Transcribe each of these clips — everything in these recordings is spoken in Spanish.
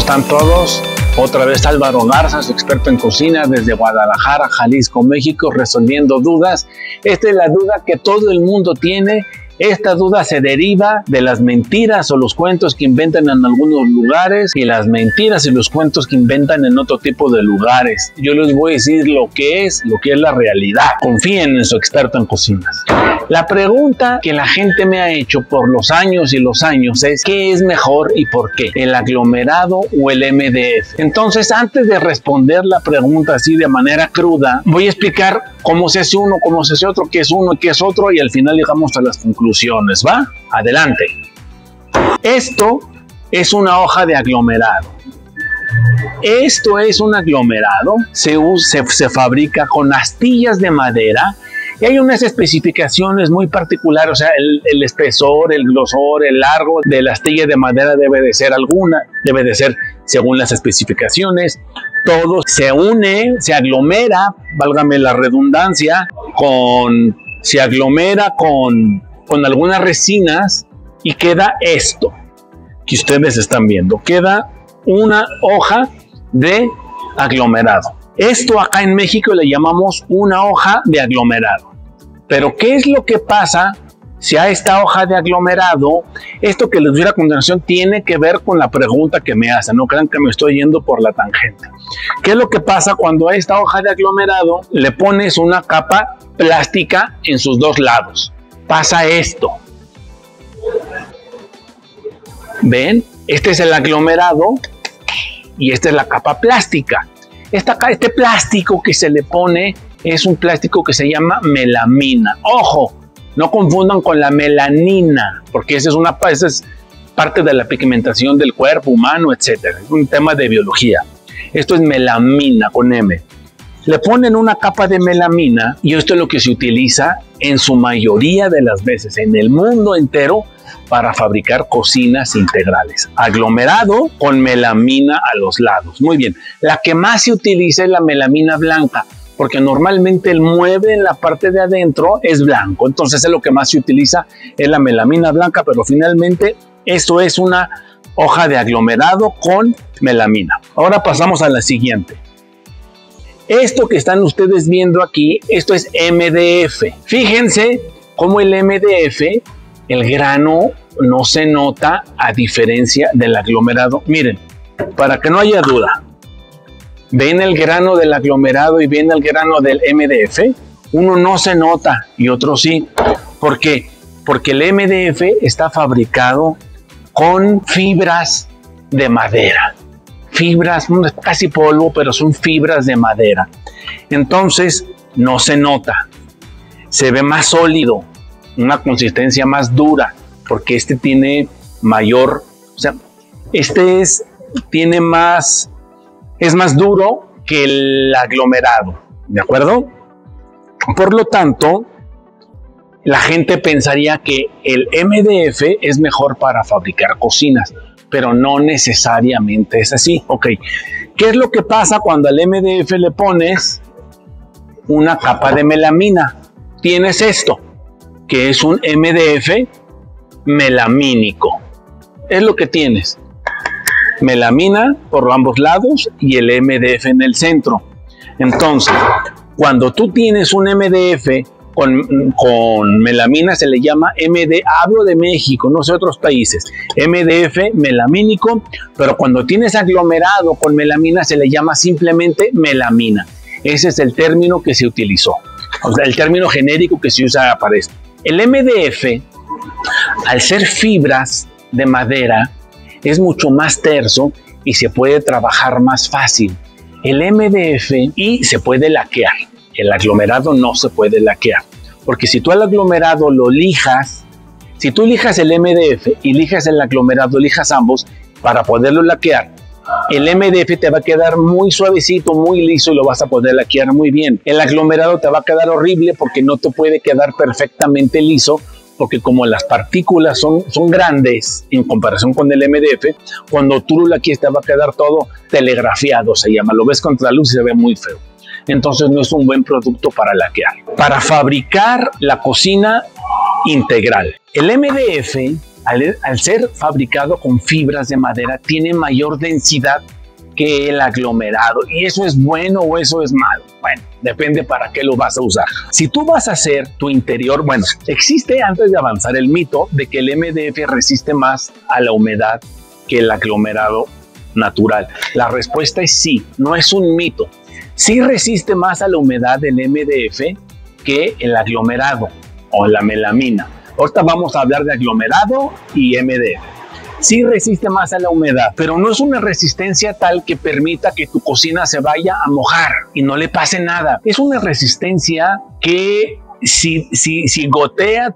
están todos? Otra vez Álvaro Garza, su experto en cocina desde Guadalajara, Jalisco, México, resolviendo dudas. Esta es la duda que todo el mundo tiene. Esta duda se deriva de las mentiras o los cuentos que inventan en algunos lugares y las mentiras y los cuentos que inventan en otro tipo de lugares. Yo les voy a decir lo que es la realidad. Confíen en su experto en cocinas. La pregunta que la gente me ha hecho por los años y los años es ¿qué es mejor y por qué? ¿El aglomerado o el MDF? Entonces, antes de responder la pregunta así de manera cruda, voy a explicar cómo se hace uno, cómo se hace otro, qué es uno y qué es otro, y al final llegamos a las conclusiones, ¿va? Adelante. Esto es una hoja de aglomerado. Esto es un aglomerado, se fabrica con astillas de madera y hay unas especificaciones muy particulares, o sea, el espesor, el grosor, el largo de la astilla de madera debe de ser según las especificaciones. Todo se une, se aglomera, válgame la redundancia, se aglomera con algunas resinas y queda esto que ustedes están viendo. Queda una hoja de aglomerado. Esto acá en México le llamamos una hoja de aglomerado. Pero ¿qué es lo que pasa si a esta hoja de aglomerado, esto que les doy a continuación tiene que ver con la pregunta que me hacen? No crean que me estoy yendo por la tangente. ¿Qué es lo que pasa cuando a esta hoja de aglomerado le pones una capa plástica en sus dos lados? Pasa esto. ¿Ven? Este es el aglomerado y esta es la capa plástica. Este plástico que se le pone es un plástico que se llama melamina. ¡Ojo! No confundan con la melanina, porque esa es parte de la pigmentación del cuerpo humano, etc. Es un tema de biología. Esto es melamina con M. Le ponen una capa de melamina y esto es lo que se utiliza en su mayoría de las veces en el mundo entero para fabricar cocinas integrales. Aglomerado con melamina a los lados. Muy bien. La que más se utiliza es la melamina blanca, porque normalmente el mueble en la parte de adentro es blanco. Entonces es lo que más se utiliza, es la melamina blanca, pero finalmente esto es una hoja de aglomerado con melamina. Ahora pasamos a la siguiente. Esto que están ustedes viendo aquí, esto es MDF. Fíjense cómo el MDF, el grano no se nota a diferencia del aglomerado. Miren, para que no haya duda, ¿ven el grano del aglomerado y ven el grano del MDF? Uno no se nota y otro sí. ¿Por qué? Porque el MDF está fabricado con fibras de madera. Fibras, no es casi polvo, pero son fibras de madera. Entonces no se nota. Se ve más sólido, una consistencia más dura, porque este tiene mayor, o sea, es más duro que el aglomerado, ¿de acuerdo? Por lo tanto, la gente pensaría que el MDF es mejor para fabricar cocinas, pero no necesariamente es así. Ok, ¿qué es lo que pasa cuando al MDF le pones una capa de melamina? Tienes esto, que es un MDF melamínico. Es lo que tienes. Melamina por ambos lados y el MDF en el centro. Entonces, cuando tú tienes un MDF con melamina, se le llama hablo de México, no sé otros países, MDF melamínico, pero cuando tienes aglomerado con melamina se le llama simplemente melamina. Ese es el término que se utilizó, o sea, el término genérico que se usa para esto. El MDF, al ser fibras de madera, es mucho más terso y se puede trabajar más fácil. El MDF y se puede laquear. El aglomerado no se puede laquear, porque si tú al aglomerado lo lijas, si tú lijas el MDF y lijas el aglomerado, lijas ambos para poderlo laquear, el MDF te va a quedar muy suavecito, muy liso y lo vas a poder laquear muy bien. El aglomerado te va a quedar horrible porque no te puede quedar perfectamente liso, porque como las partículas son grandes en comparación con el MDF, cuando tú lo laqueas te va a quedar todo telegrafiado, se llama, lo ves contra la luz y se ve muy feo. Entonces no es un buen producto para laquear. Para fabricar la cocina integral, el MDF al ser fabricado con fibras de madera, tiene mayor densidad que el aglomerado. ¿Y eso es bueno o eso es malo? Bueno, depende para qué lo vas a usar. Si tú vas a hacer tu interior, bueno, existe antes de avanzar el mito de que el MDF resiste más a la humedad que el aglomerado natural. La respuesta es sí, no es un mito. Sí resiste más a la humedad el MDF que el aglomerado o la melamina. Ahorita vamos a hablar de aglomerado y MDF. Sí resiste más a la humedad, pero no es una resistencia tal que permita que tu cocina se vaya a mojar y no le pase nada. Es una resistencia que si gotea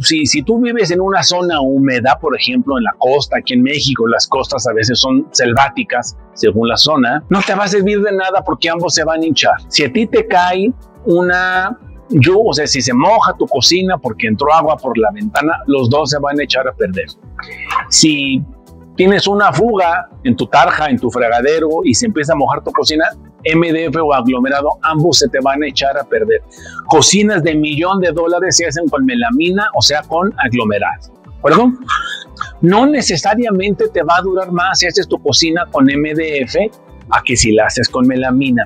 si tú vives en una zona húmeda, por ejemplo en la costa, aquí en México las costas a veces son selváticas según la zona, no te va a servir de nada porque ambos se van a hinchar. Si a ti te cae o sea, si se moja tu cocina porque entró agua por la ventana, los dos se van a echar a perder. Si tienes una fuga en tu tarja, en tu fregadero y se empieza a mojar tu cocina, MDF o aglomerado, ambos se te van a echar a perder. Cocinas de $1 millón se hacen con melamina, o sea, con aglomerado. ¿Perdón? No necesariamente te va a durar más si haces tu cocina con MDF a que si la haces con melamina.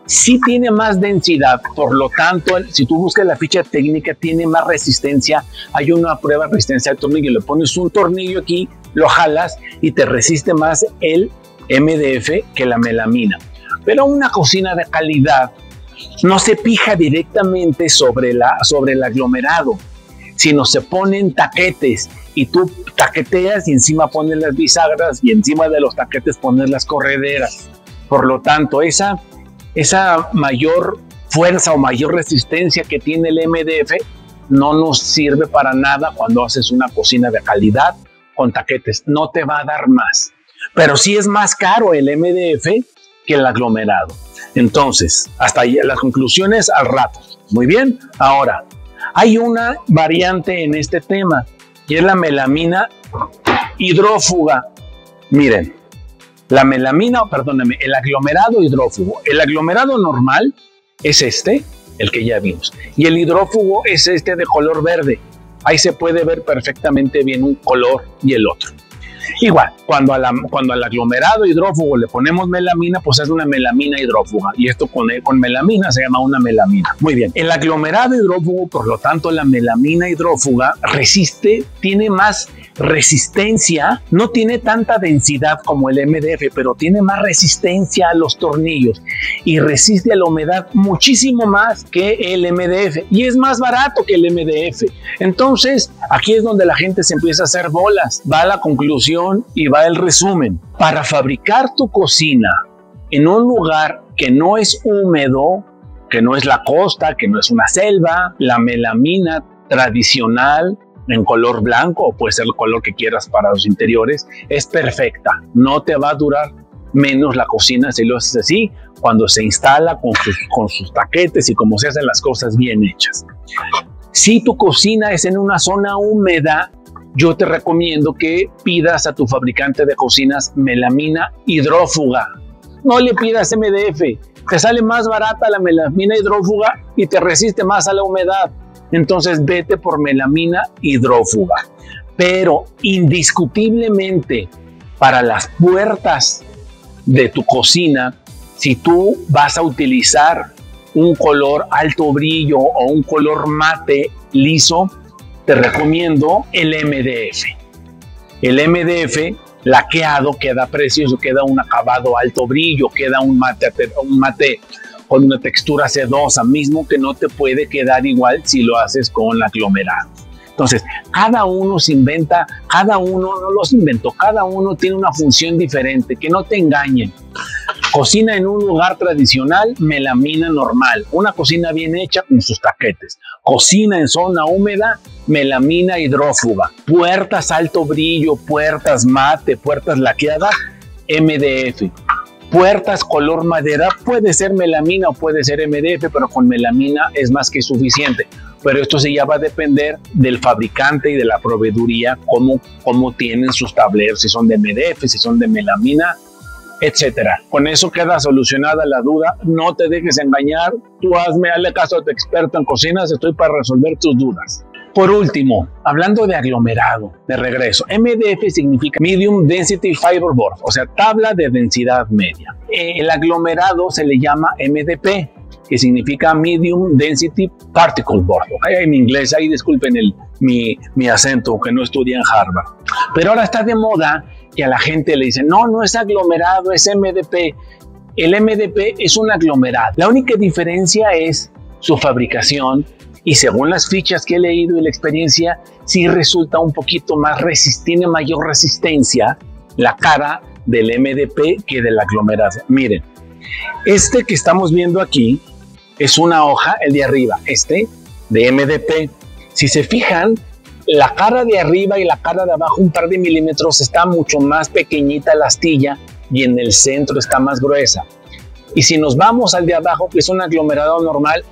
Sí tiene más densidad, por lo tanto, si tú buscas la ficha técnica, tiene más resistencia. Hay una prueba de resistencia al tornillo, le pones un tornillo aquí, lo jalas y te resiste más el MDF que la melamina. Pero una cocina de calidad no se pija directamente sobre el aglomerado, sino se ponen taquetes y tú taqueteas y encima pones las bisagras y encima de los taquetes pones las correderas. Por lo tanto, esa mayor fuerza o mayor resistencia que tiene el MDF no nos sirve para nada cuando haces una cocina de calidad con taquetes. No te va a dar más. Pero sí es más caro el MDF que el aglomerado. Entonces, hasta ahí las conclusiones al rato. Muy bien. Ahora, hay una variante en este tema y es la melamina hidrófuga. Miren. La melamina, perdóname, el aglomerado hidrófugo. El aglomerado normal es el que ya vimos. Y el hidrófugo es de color verde. Ahí se puede ver perfectamente bien un color y el otro. Igual, cuando al aglomerado hidrófugo le ponemos melamina, pues es una melamina hidrófuga. Y esto con melamina se llama una melamina. Muy bien. El aglomerado hidrófugo, por lo tanto, la melamina hidrófuga tiene más resistencia, no tiene tanta densidad como el MDF, pero tiene más resistencia a los tornillos y resiste a la humedad muchísimo más que el MDF y es más barato que el MDF. Entonces, aquí es donde la gente se empieza a hacer bolas. Va la conclusión y va el resumen. Para fabricar tu cocina en un lugar que no es húmedo, que no es la costa, que no es una selva, la melamina tradicional en color blanco, o puede ser el color que quieras para los interiores, es perfecta. No te va a durar menos la cocina si lo haces así, cuando se instala con sus taquetes y como se hacen las cosas bien hechas. Si tu cocina es en una zona húmeda, yo te recomiendo que pidas a tu fabricante de cocinas melamina hidrófuga. No le pidas MDF, te sale más barata la melamina hidrófuga y te resiste más a la humedad. Entonces vete por melamina hidrófuga. Pero indiscutiblemente para las puertas de tu cocina, si tú vas a utilizar un color alto brillo o un color mate liso, te recomiendo el MDF. El MDF laqueado queda precioso, queda un acabado alto brillo, queda un mate con una textura sedosa, mismo que no te puede quedar igual si lo haces con aglomerado. Entonces, cada uno se inventa, cada uno no los inventó, cada uno tiene una función diferente, que no te engañen. Cocina en un lugar tradicional, melamina normal, una cocina bien hecha con sus taquetes. Cocina en zona húmeda, melamina hidrófuga. Puertas alto brillo, puertas mate, puertas laqueadas, MDF. Puertas color madera, puede ser melamina o puede ser MDF, pero con melamina es más que suficiente. Pero esto sí ya va a depender del fabricante y de la proveeduría, cómo tienen sus tableros, si son de MDF, si son de melamina, etcétera. Con eso queda solucionada la duda. No te dejes engañar. Tú hazle caso a tu experto en cocinas. Estoy para resolver tus dudas. Por último, hablando de aglomerado, de regreso, MDF significa Medium Density Fiberboard, o sea, tabla de densidad media. El aglomerado se le llama MDP, que significa Medium Density Particle Board. En inglés, ahí disculpen mi acento, que no estudié en Harvard. Pero ahora está de moda que a la gente le dicen, no es aglomerado, es MDP. El MDP es un aglomerado. La única diferencia es su fabricación, y según las fichas que he leído y la experiencia, sí resulta un poquito más tiene mayor resistencia la cara del MDP que del aglomerado. Miren, este que estamos viendo aquí es una hoja, el de arriba, de MDP. Si se fijan, la cara de arriba y la cara de abajo, un par de milímetros, está mucho más pequeñita la astilla y en el centro está más gruesa. Y si nos vamos al de abajo, que es un aglomerado normal,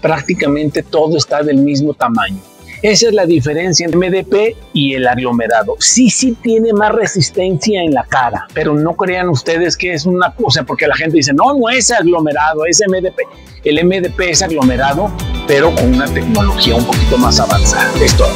prácticamente todo está del mismo tamaño. Esa es la diferencia entre MDP y el aglomerado. Sí tiene más resistencia en la cara, pero no crean ustedes que es una cosa, porque la gente dice, no es aglomerado, es MDP. El MDP es aglomerado, pero con una tecnología un poquito más avanzada. Es todo.